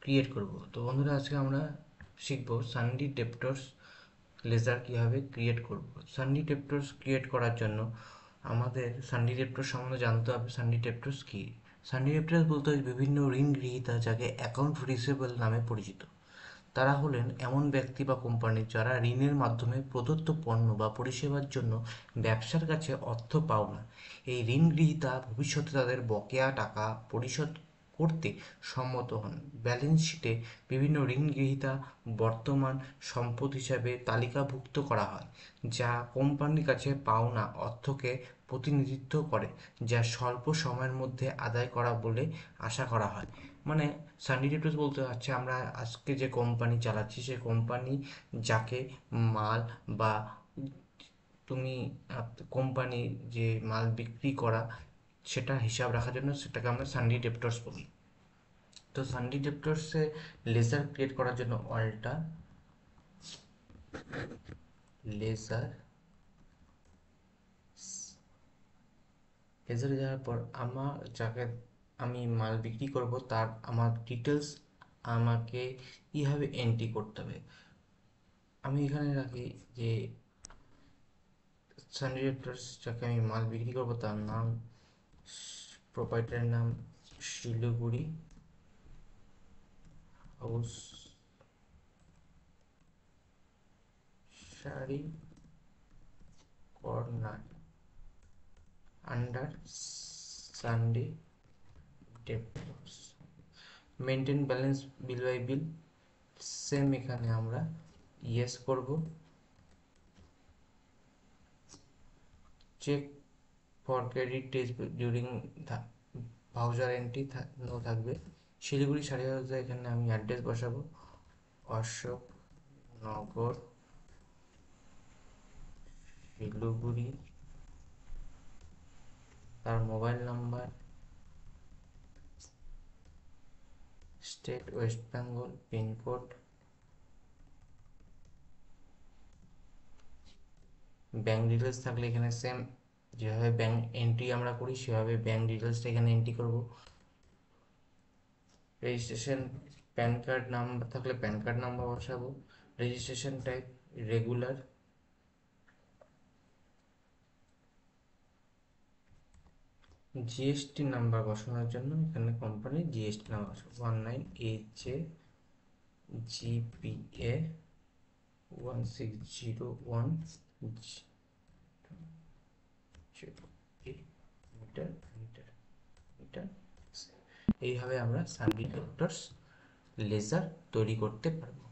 Create করব। তো বন্ধুরা, আজকে আমরা শিখব সানডি ডেপ্টরস লেজার কীভাবে ক্রিয়েট করব। সানডি ডেপ্টরস ক্রিয়েট করার জন্য আমাদের সানডি ডেপ্টরস সম্বন্ধে জানতে হবে। সানডি ডেপ্টরস কী? সানডি ডেপ্টরস বলতে বিভিন্ন ঋণ গ্রহীতা, যাকে অ্যাকাউন্ট রিসিভেবল নামে পরিচিত। তারা হলেন এমন ব্যক্তি বা কোম্পানি যারা ঋণের মাধ্যমে প্রদত্ত পণ্য বা পরিষেবার জন্য ব্যবসার কাছে অর্থ পাওনা। এই ঋণ গ্রহীতা ভবিষ্যতে তাদের বকেয়া টাকা পরিশোধ করতে সম্মত হন। ব্যালেন্স শিটে বিভিন্ন ঋণ গ্রহীতা বর্তমান সম্পদ হিসাবে তালিকাভুক্ত করা হয়, যা কোম্পানির কাছে পাওনা অর্থকে প্রতিনিধিত্ব করে, যা স্বল্প সময়ের মধ্যে আদায় করা বলে আশা করা হয়। মানে সানডি ডেপ্টরস বলতে হচ্ছে আমরা আজকে যে কোম্পানি চালাচ্ছি সেই কোম্পানি যাকে মাল বা তুমি কোম্পানি যে মাল বিক্রি করা সেটা হিসাব রাখার জন্য সেটাকে আমরা সানডি ডেপ্টরস বলি। তো সানডি ডেপ্টরসে লেজার ক্রিয়েট করার জন্য অল্টা লেজার লেজারে যাওয়ার পর যাকে আমি মাল বিক্রি করব তার আমার ডিটেলস আমাকে কীভাবে এন্ট্রি করতে হবে। আমি এখানে রাখি যে সানডি ডেপ্টরস যাকে আমি মাল বিক্রি করব তার নাম, প্রোপাইটারের নাম Siliguri house sari corner under sundry debtors. Maintain balance bill by bill, same এখানে আমরা ইয়েস করব। Check for credit test during voucher entry no থাকবে। শিলিগুড়ি শাড়ি হাউসে এখানে আমি অ্যাড্রেস বসাবো, অশোক নগর শিলিগুড়ি। তার mobile number state West Bengal, pincode, bank details থাকলে এখানে সেম যেভাবে ব্যাঙ্ক এন্ট্রি আমরা করি সেভাবে ব্যাঙ্ক ডিটেলসটা এখানে এন্ট্রি করব। রেজিস্ট্রেশন প্যান কার্ড নাম্বার থাকলে প্যান কার্ড নাম্বার বসাবো। Registration type regular. GST number বসানোর জন্য এখানে কোম্পানির জিএসটি নাম্বার বসাবো, 19HJGPA 1601 মিটার মিটার মিটার। এইভাবে আমরা সানডি ডেপ্টরস লেজার তৈরি করতে পারবো।